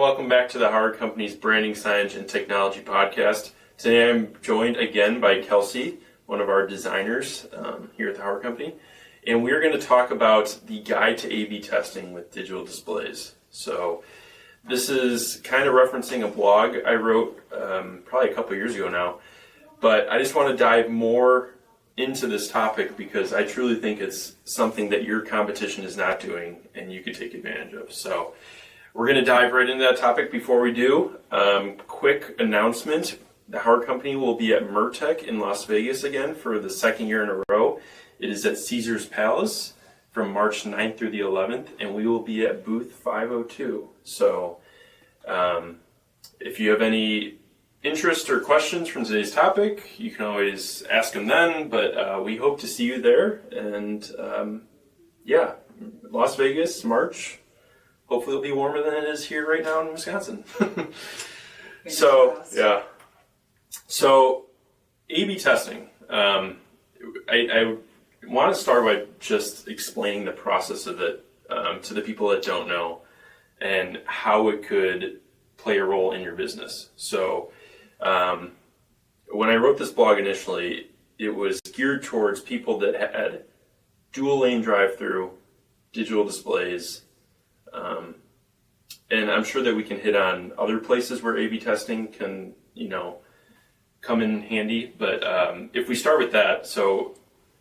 welcome back to the Howard Company's Branding, Signage, and Technology podcast. Today I'm joined again by Kelsey, one of our designers here at the Howard Company, and we're going to talk about the guide to A/B testing with digital displays. So this is kind of referencing a blog I wrote probably a couple years ago now, but I just want to dive more into this topic because I truly think it's something that your competition is not doing and you could take advantage of. So we're going to dive right into that topic. Before we do, quick announcement. The Howard Company will be at MURTEC in Las Vegas again for the second year in a row. It is at Caesars Palace from March 9th through the 11th, and we will be at booth 502. So if you have any interest or questions from today's topic, you can always ask them then, but we hope to see you there. And Las Vegas, March. Hopefully it'll be warmer than it is here right now in Wisconsin. So A/B testing. I want to start by just explaining the process of it to the people that don't know and how it could play a role in your business. So when I wrote this blog initially, it was geared towards people that had dual lane drive-through, digital displays, and I'm sure that we can hit on other places where A/B testing can, come in handy. But if we start with that, so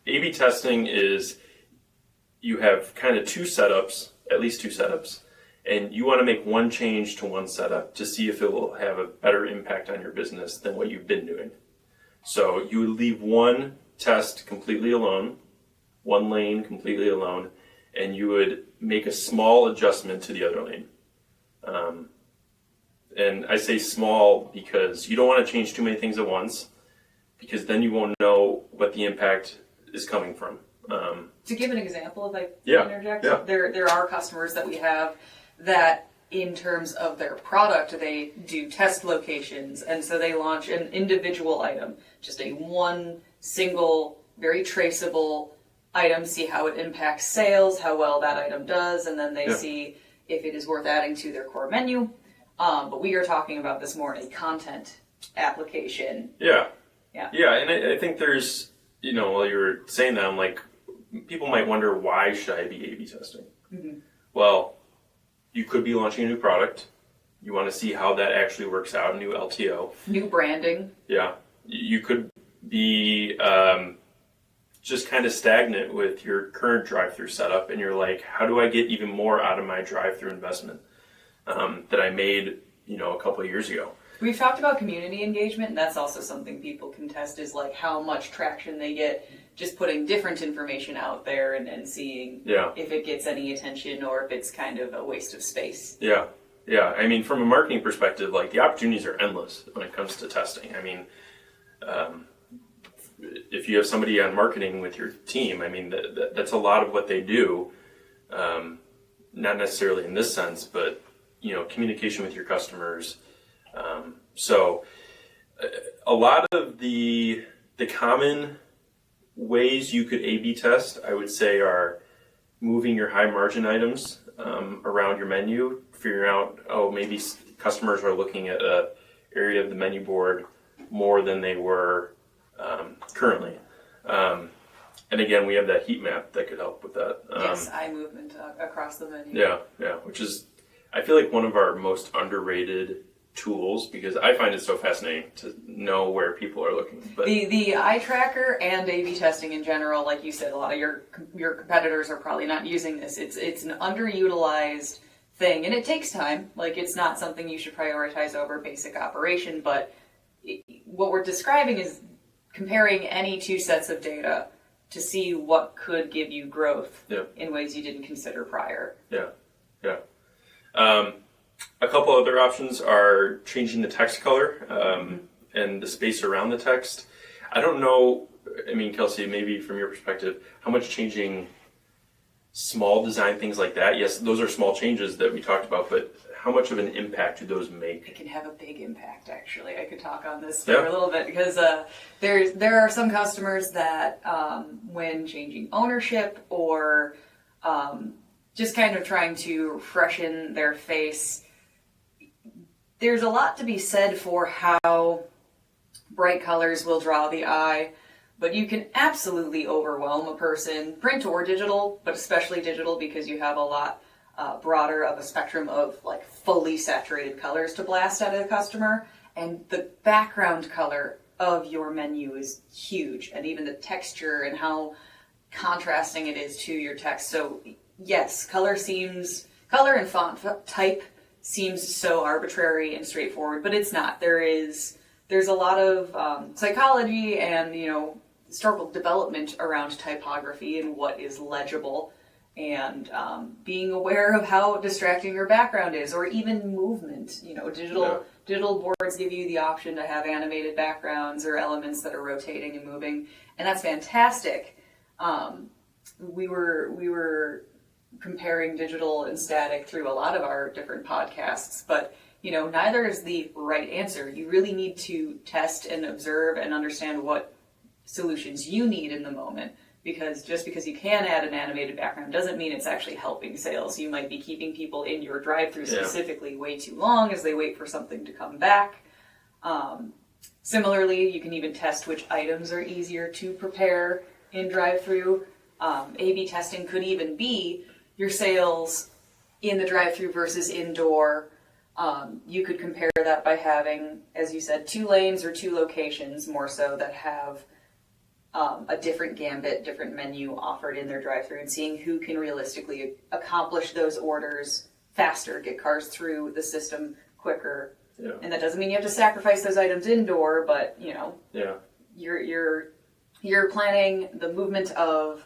A/B testing is you have kind of at least two setups, and you want to make one change to one setup to see if it will have a better impact on your business than what you've been doing. So you would leave one test completely alone, one lane completely alone, and you would make a small adjustment to the other lane. And I say small because you don't want to change too many things at once, because then you won't know what the impact is coming from. To give an example, if I interject, yeah. There are customers that we have that in terms of their product, they do test locations, and so they launch an individual item, just one single, very traceable item, see how it impacts sales, how well that item does, and then they see if it is worth adding to their core menu. But we are talking about this more in a content application. Yeah, and I think there's, while you were saying that, I'm like, people might wonder, why should I be A/B testing? Mm-hmm. Well, you could be launching a new product. You want to see how that actually works out, new LTO. New branding. Yeah. You could be just kind of stagnant with your current drive-through setup, and you're like, how do I get even more out of my drive-through investment that I made, a couple of years ago? We've talked about community engagement, and that's also something people can test, is like how much traction they get just putting different information out there and seeing if it gets any attention or if it's kind of a waste of space. Yeah. I mean, from a marketing perspective, like, the opportunities are endless when it comes to testing. I mean, if you have somebody on marketing with your team, I mean, that's a lot of what they do. Not necessarily in this sense, but, communication with your customers. So a lot of the common ways you could A/B test, I would say, are moving your high margin items around your menu, figuring out, maybe customers are looking at an area of the menu board more than they were currently. And again, we have that heat map that could help with that. Yes, eye movement across the menu. Yeah, which is, I feel like, one of our most underrated tools, because I find it so fascinating to know where people are looking. But the eye tracker and A/B testing in general, like you said, a lot of your competitors are probably not using this. It's an underutilized thing, and it takes time. Like, it's not something you should prioritize over basic operation, but what we're describing is comparing any two sets of data to see what could give you growth in ways you didn't consider prior. Yeah. A couple other options are changing the text color and the space around the text. I don't know, I mean, Kelsey, maybe from your perspective, how much changing small design things like that, yes, those are small changes that we talked about, but how much of an impact do those make? It can have a big impact, actually. I could talk on this for a little bit, because there are some customers that when changing ownership or just kind of trying to freshen their face, there's a lot to be said for how bright colors will draw the eye, but you can absolutely overwhelm a person, print or digital, but especially digital because you have a lot broader of a spectrum of like fully saturated colors to blast at a customer, and the background color of your menu is huge, and even the texture and how contrasting it is to your text. So yes, color and font type seems so arbitrary and straightforward, but it's not. There's a lot of psychology and historical development around typography and what is legible, and being aware of how distracting your background is, or even movement. Digital boards give you the option to have animated backgrounds or elements that are rotating and moving, and that's fantastic. We were comparing digital and static through a lot of our different podcasts, but neither is the right answer. You really need to test and observe and understand what solutions you need in the moment, because just because you can add an animated background doesn't mean it's actually helping sales. You might be keeping people in your drive-thru specifically way too long as they wait for something to come back. Similarly, you can even test which items are easier to prepare in drive-thru. A/B testing could even be your sales in the drive-thru versus indoor. You could compare that by having, as you said, 2 lanes or 2 locations more so that have a different gambit, different menu offered in their drive-thru, and seeing who can realistically accomplish those orders faster, get cars through the system quicker. Yeah. And that doesn't mean you have to sacrifice those items indoor, but you're planning the movement of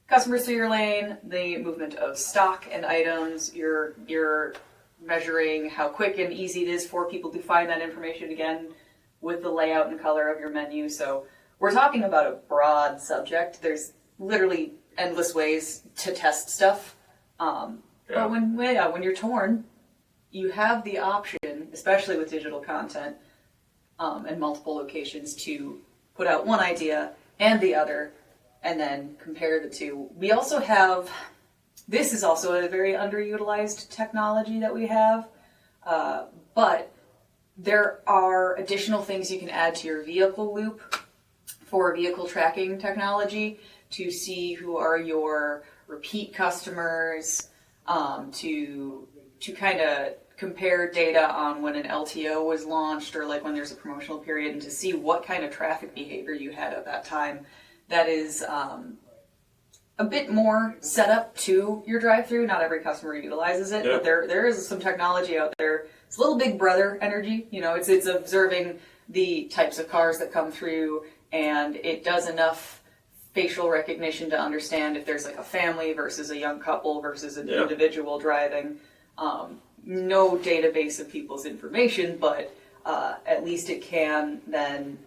customers through your lane, the movement of stock and items. You're measuring how quick and easy it is for people to find that information again with the layout and color of your menu. So we're talking about a broad subject. There's literally endless ways to test stuff. But when you're torn, you have the option, especially with digital content and multiple locations, to put out one idea and the other and then compare the two. We also have, this is also a very underutilized technology that we have, but there are additional things you can add to your vehicle loop for vehicle tracking technology to see who are your repeat customers, to kind of compare data on when an LTO was launched or like when there's a promotional period, and to see what kind of traffic behavior you had at that time. That is a bit more set up to your drive-thru. Not every customer utilizes it, but there is some technology out there. It's a little Big Brother energy. It's observing the types of cars that come through, and it does enough facial recognition to understand if there's like a family versus a young couple versus an individual driving. No database of people's information, but at least it can then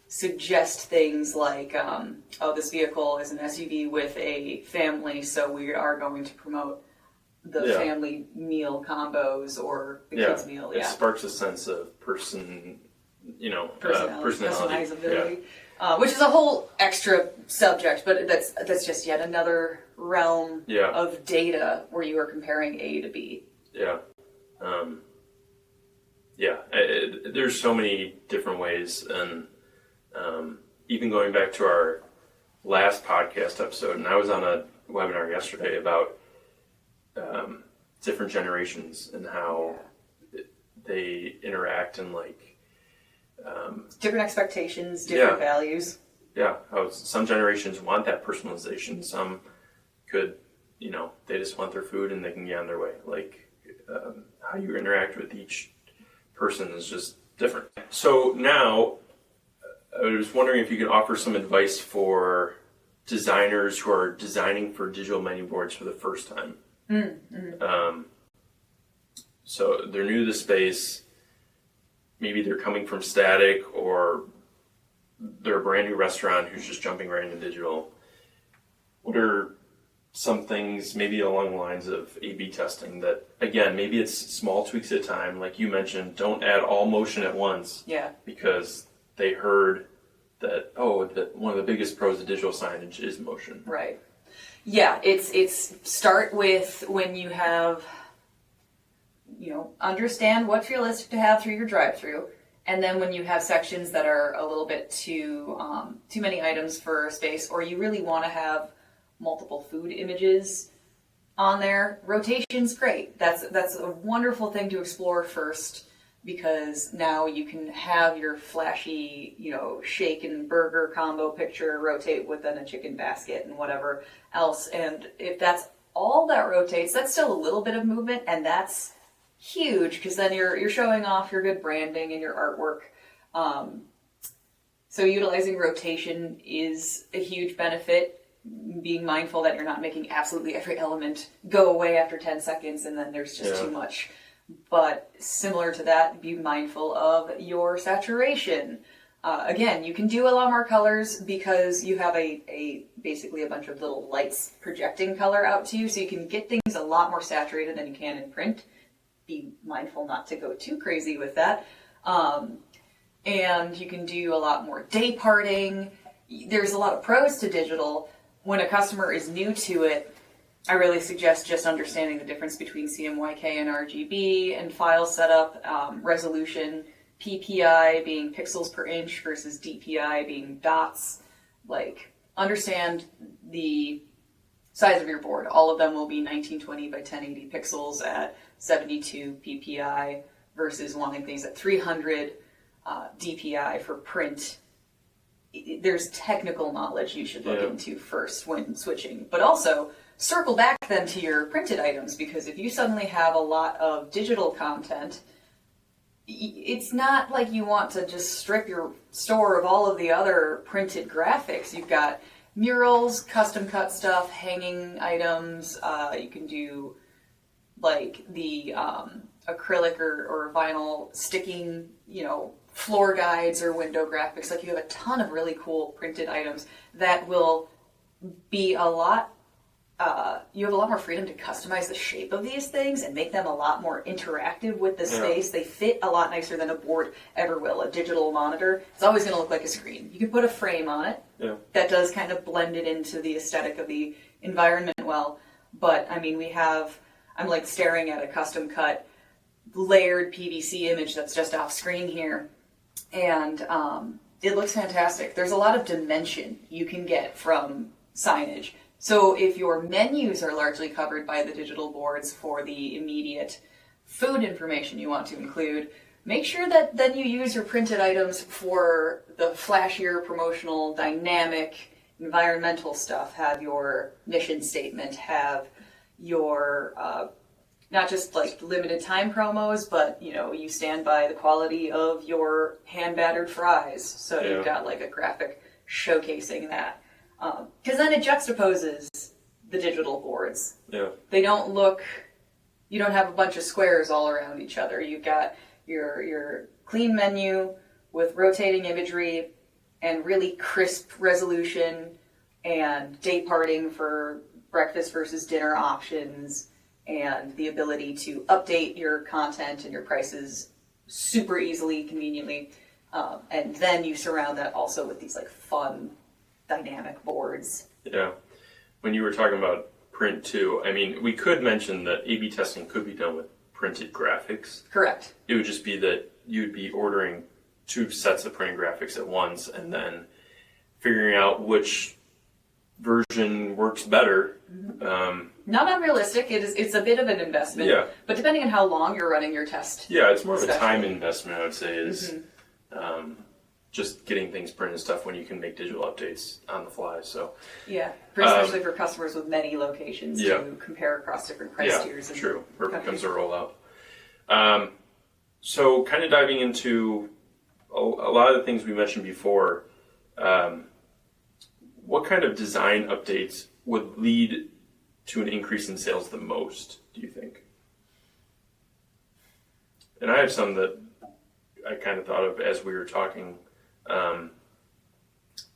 suggest things like, this vehicle is an SUV with a family, so we are going to promote the family meal combos or the kids meal. It sparks a sense of personality. Customizability, which is a whole extra subject, but that's just yet another realm of data where you are comparing A to B. There's so many different ways, and even going back to our last podcast episode, and I was on a webinar yesterday about different generations and how they interact, and different expectations, different values. How some generations want that personalization. Some could, they just want their food and they can get on their way. How you interact with each person is just different. So now, I was wondering if you could offer some advice for designers who are designing for digital menu boards for the first time. So they're new to the space. Maybe they're coming from static, or they're a brand new restaurant who's just jumping right into digital. What are some things maybe along the lines of A/B testing that, again, maybe it's small tweaks at a time, like you mentioned, don't add all motion at once. Because they heard that, that one of the biggest pros of digital signage is motion. Right. Yeah, it's start with when you have understand what's realistic to have through your drive-through. And then when you have sections that are a little bit too many items for space, or you really want to have multiple food images on there, rotation's great. That's a wonderful thing to explore first, because now you can have your flashy, shake and burger combo picture rotate within a chicken basket and whatever else. And if that's all that rotates, that's still a little bit of movement, and that's huge, because then you're showing off your good branding and your artwork. So utilizing rotation is a huge benefit. Being mindful that you're not making absolutely every element go away after 10 seconds and then there's just too much. But similar to that, be mindful of your saturation. Again, you can do a lot more colors because you have basically a bunch of little lights projecting color out to you, so you can get things a lot more saturated than you can in print. Be mindful not to go too crazy with that. And you can do a lot more dayparting. There's a lot of pros to digital. When a customer is new to it, I really suggest just understanding the difference between CMYK and RGB and file setup, resolution, PPI being pixels per inch versus DPI being dots. Understand the size of your board. All of them will be 1920 by 1080 pixels at 72 PPI versus wanting things at 300 DPI for print. There's technical knowledge you should look into first when switching, but also circle back then to your printed items, because if you suddenly have a lot of digital content, it's not like you want to just strip your store of all of the other printed graphics. You've got murals, custom cut stuff, hanging items. You can do the acrylic or vinyl sticking, floor guides or window graphics. You have a ton of really cool printed items that will be you have a lot more freedom to customize the shape of these things and make them a lot more interactive with the space. They fit a lot nicer than a board ever will. A digital monitor, it's always going to look like a screen. You can put a frame on it that does kind of blend it into the aesthetic of the environment well. But I'm staring at a custom cut layered PVC image that's just off screen here. And it looks fantastic. There's a lot of dimension you can get from signage. So if your menus are largely covered by the digital boards for the immediate food information you want to include, make sure that then you use your printed items for the flashier, promotional, dynamic, environmental stuff. Have your mission statement, have your not just limited time promos, but you stand by the quality of your hand battered fries. So you've got a graphic showcasing that. Because then it juxtaposes the digital boards. Yeah. They don't you don't have a bunch of squares all around each other. You've got your clean menu with rotating imagery and really crisp resolution and dayparting for breakfast versus dinner options, and the ability to update your content and your prices super easily, conveniently. And then you surround that also with these fun, dynamic boards. Yeah. When you were talking about print too, we could mention that A/B testing could be done with printed graphics. Correct. It would just be that you'd be ordering 2 sets of printed graphics at once and then figuring out which version works better. Not unrealistic. It's a bit of an investment. Yeah. But depending on how long you're running your test. Yeah, it's more of a time investment, I would say, is just getting things printed and stuff when you can make digital updates on the fly. So especially for customers with many locations to compare across different price tiers. Yeah, true. Or it becomes a rollout. So kind of diving into a lot of the things we mentioned before, what kind of design updates would lead to an increase in sales the most, do you think? And I have some that I kind of thought of as we were talking.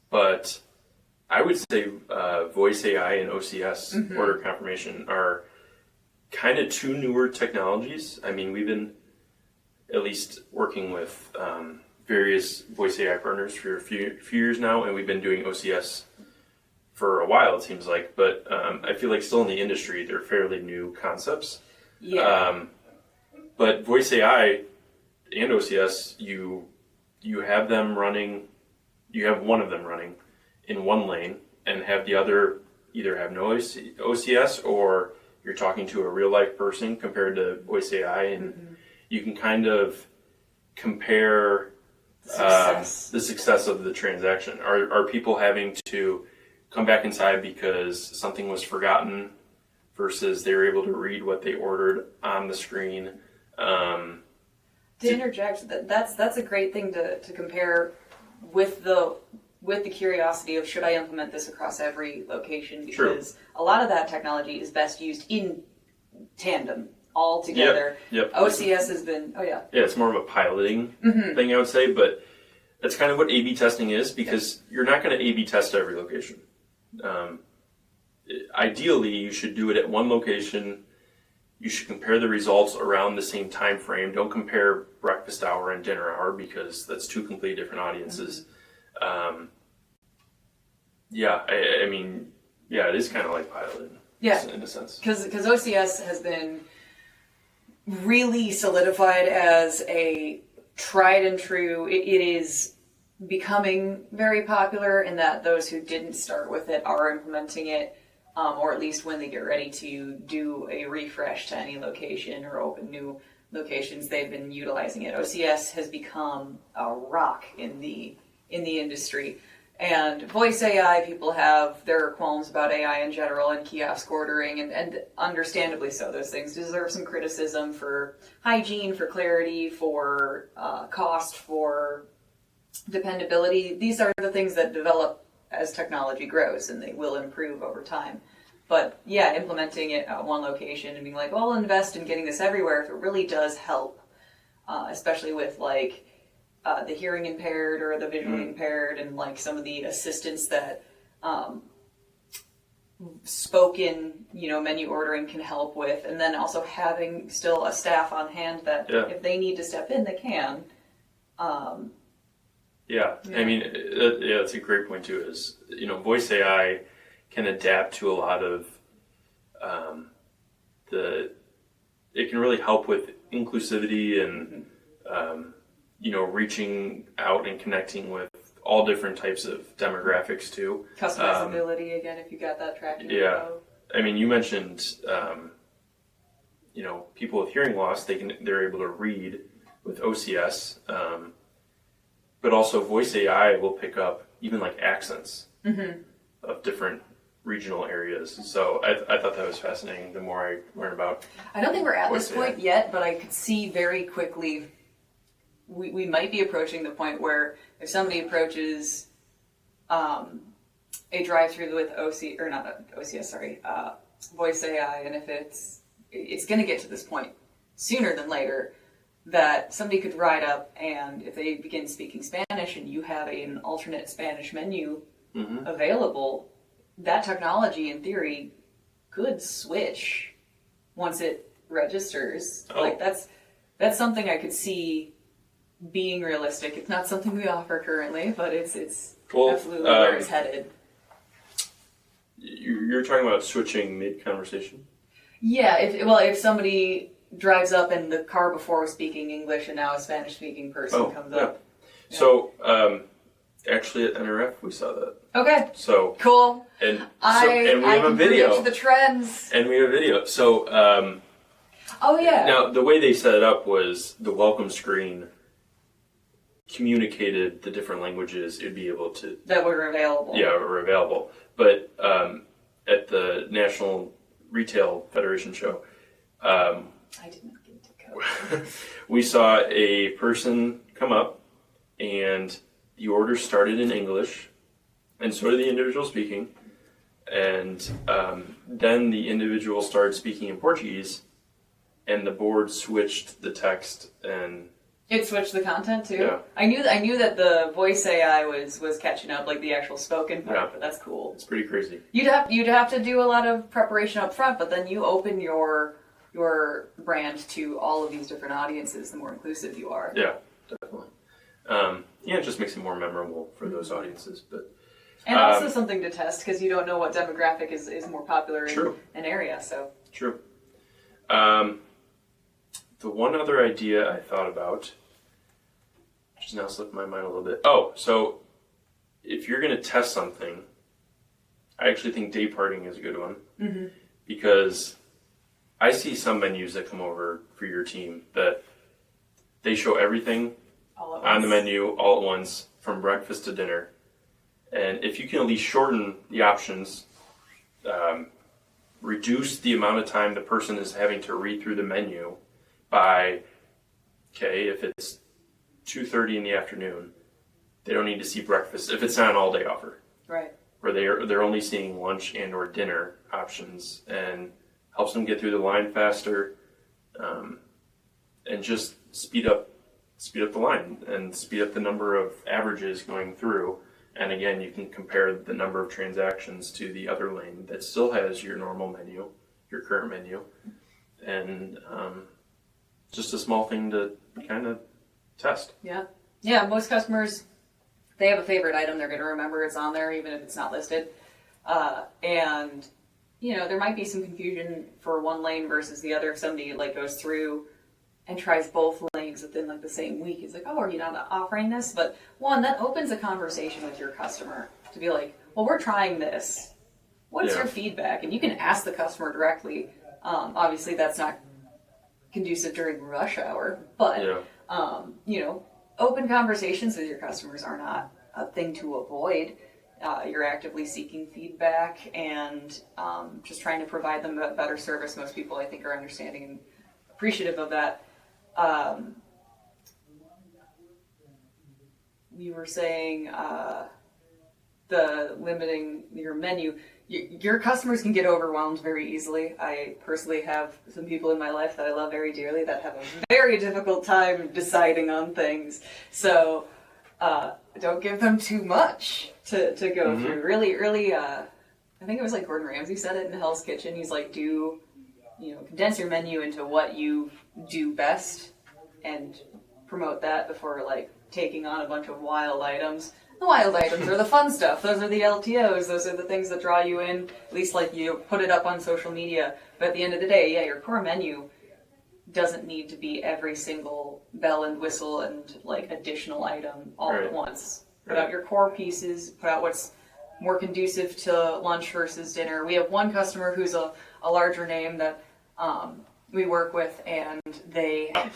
But I would say voice AI and OCS, order confirmation, are kind of 2 newer technologies. We've been at least working with various voice AI partners for a few years now, and we've been doing OCS for a while, it seems like. But I feel like still in the industry, they're fairly new concepts. Yeah. But voice AI and OCS, you have them running. You have one of them running in one lane, and have the other either have no OCS, or you're talking to a real life person compared to voice AI, and you can kind of compare the success of the transaction. Are people having to come back inside because something was forgotten versus they were able to read what they ordered on the screen? To interject, that's a great thing to compare with the curiosity of, should I implement this across every location? Because a lot of that technology is best used in tandem, all together. Yep. OCS has been, Yeah, it's more of a piloting thing, I would say, but that's kind of what A/B testing is, because you're not going to A/B test every location. Ideally, you should do it at one location. You should compare the results around the same time frame. Don't compare breakfast hour and dinner hour, because that's two completely different audiences. It is kind of like piloting. In a sense. Because OCS has been really solidified as a tried and true. It is becoming very popular in that those who didn't start with it are implementing it, or at least when they get ready to do a refresh to any location or open new locations, they've been utilizing it. OCS has become a rock in the industry. And voice AI, people have their qualms about AI in general and kiosk ordering, and understandably so. Those things deserve some criticism for hygiene, for clarity, for cost, for dependability. These are the things that develop as technology grows, and they will improve over time. But yeah, implementing it at one location and being like, well, I'll invest in getting this everywhere if it really does help, especially with like the hearing impaired or the visually impaired, and like some of the assistants that spoken, menu ordering can help with, and then also having still a staff on hand that if they need to step in, they can. I mean, that's a great point too, is, voice AI can adapt to a lot of it can really help with inclusivity and reaching out and connecting with all different types of demographics too. Customizability, again, if you got that tracking. I mean, you mentioned people with hearing loss, they're able to read with OCS, but also voice AI will pick up even like accents of different regional areas. So I thought that was fascinating the more I learned about. I don't think we're at this point AI yet, but I could see very quickly we might be approaching the point where if somebody approaches a drive-through with voice AI, and if it's going to get to this point sooner than later, that somebody could ride up, and if they begin speaking Spanish and you have an alternate Spanish menu available, that technology in theory could switch once it registers. Like that's something I could see being realistic. It's not something we offer currently, but it's absolutely where it's headed. You're talking about switching mid-conversation? Yeah, if somebody drives up and the car before was speaking English and now a Spanish-speaking person comes up. Yeah. So, actually at NRF we saw that. Okay. So cool. And we have a video. To the trends. And we have a video. So, now the way they set it up was the welcome screen communicated the different languages it'd be able to that were available. Yeah, were available. But at the National Retail Federation show, I did not get to go. We saw a person come up, and the order started in English, and so did the individual speaking, and then the individual started speaking in Portuguese, and the board switched the text and. It switched the content too. Yeah. I knew that the voice AI was catching up, like the actual spoken part, but that's cool. It's pretty crazy. You'd have to do a lot of preparation up front, but then you open your brand to all of these different audiences, the more inclusive you are. Yeah, definitely. It just makes it more memorable for those audiences. And also something to test, because you don't know what demographic is more popular in an area. So true. The one other idea I thought about, which has now slipped my mind a little bit. Oh, so if you're going to test something, I actually think dayparting is a good one. Mm-hmm. Because I see some menus that come over for your team that they show everything on the menu all at once, from breakfast to dinner. And if you can at least shorten the options, reduce the amount of time the person is having to read through the menu by, okay, if it's 2:30 in the afternoon, they don't need to see breakfast if it's not an all-day offer. Right. Where they're only seeing lunch and or dinner options, and helps them get through the line faster, and just speed up the line and speed up the number of averages going through. And again, you can compare the number of transactions to the other lane that still has your normal menu, your current menu, and just a small thing to kind of test. Yeah, most customers, they have a favorite item they're going to remember it's on there, even if it's not listed. And, there might be some confusion for one lane versus the other if somebody goes through and tries both lanes within the same week. It's like, oh, are you not offering this? But one, that opens a conversation with your customer to be like, well, we're trying this. What's your feedback? And you can ask the customer directly. Obviously, that's not conducive during rush hour, but, open conversations with your customers are not a thing to avoid. You're actively seeking feedback and just trying to provide them a better service. Most people, I think, are understanding and appreciative of that. We were saying the limiting your menu. Your customers can get overwhelmed very easily. I personally have some people in my life that I love very dearly that have a very difficult time deciding on things. So don't give them too much to go through. Really, I think it was Gordon Ramsay said it in Hell's Kitchen. He's like, condense your menu into what you do best and promote that before taking on a bunch of wild items. The wild items are the fun stuff. Those are the LTOs. Those are the things that draw you in. At least you put it up on social media. But at the end of the day, your core menu doesn't need to be every single bell and whistle and additional item all at once. Put out your core pieces. Put out what's more conducive to lunch versus dinner. We have one customer who's a larger name that we work with, and they have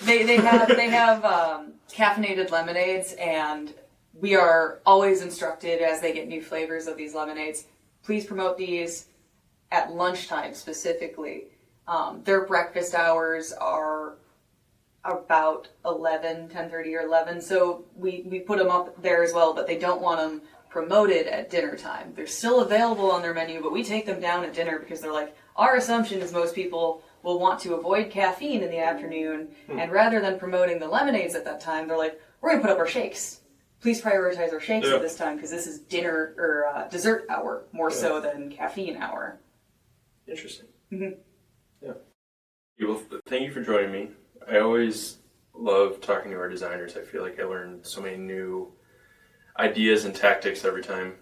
caffeinated lemonades, and we are always instructed as they get new flavors of these lemonades, please promote these at lunchtime specifically. Their breakfast hours are about 10:30 or 11, so we put them up there as well, but they don't want them promoted at dinner time. They're still available on their menu, but we take them down at dinner because they're our assumption is most people will want to avoid caffeine in the afternoon, and rather than promoting the lemonades at that time, they're we're going to put up our shakes. Please prioritize our shakes at this time because this is dinner or dessert hour more so than caffeine hour. Interesting. Mm-hmm. Yeah. Well, thank you for joining me. I always love talking to our designers. I feel like I learn so many new ideas and tactics every time.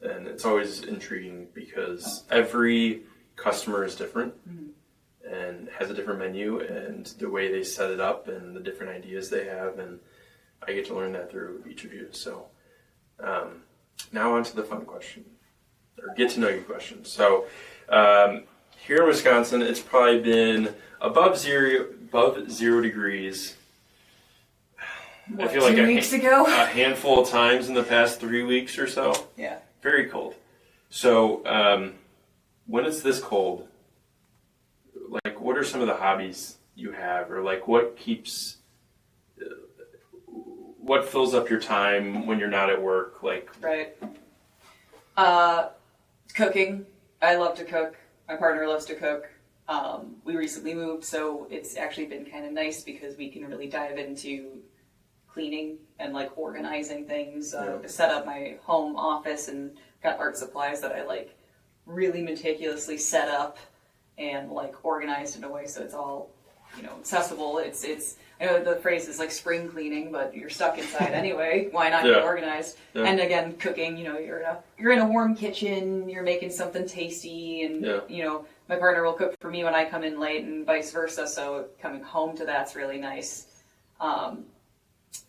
And it's always intriguing because every customer is different and has a different menu and the way they set it up and the different ideas they have. And I get to learn that through each of you. So now on to the fun question, or get to know you question. So here in Wisconsin, it's probably been above zero degrees. I feel 2 weeks ago? A handful of times in the past 3 weeks or so. Yeah. Very cold. So when it's this cold, what are some of the hobbies you have, or what fills up your time when you're not at work? Right. Cooking. I love to cook. My partner loves to cook. We recently moved, so it's actually been kind of nice because we can really dive into cleaning and organizing things. Set up my home office and got art supplies that I really meticulously set up and organized in a way so it's all accessible. It's I know the phrase is like spring cleaning, but you're stuck inside anyway. Why not Yeah. get organized? Yeah. And again, cooking. You're in a warm kitchen. You're making something tasty, and my partner will cook for me when I come in late, and vice versa. So coming home to that's really nice. And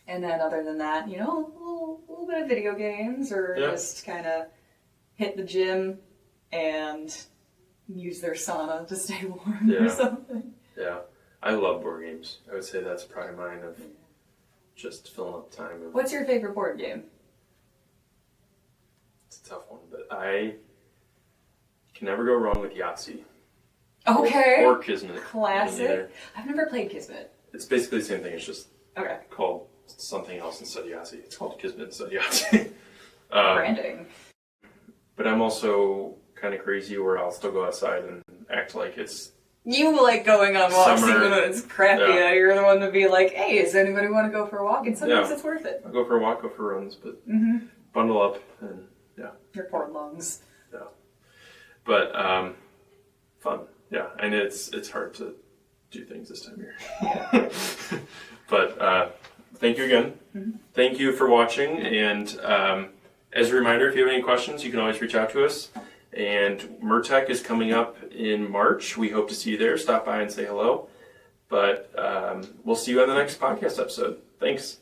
then other than that, a little bit of video games, or just kind of hit the gym and use their sauna to stay warm or something. Yeah. I love board games. I would say that's a pride of mine of just filling up time. What's your favorite board game? It's a tough one, but I can never go wrong with Yahtzee. Okay. Or Kismet. Classic. I've never played Kismet. It's basically the same thing. It's just called something else instead of Yahtzee. It's called Kismet instead of Yahtzee. Branding. But I'm also kind of crazy where I'll still go outside and act like it's... You like going on walks Summer. even when it's crappy out. You're the one to be like, hey, does anybody want to go for a walk? And sometimes it's worth it. I'll go for a walk, go for runs, but bundle up and Your poor lungs. Yeah. But fun. Yeah. And it's hard to do things this time of year. But thank you again. Thank you for watching. And as a reminder, if you have any questions, you can always reach out to us. And MURTEC is coming up in March. We hope to see you there. Stop by and say hello. But we'll see you on the next podcast episode. Thanks.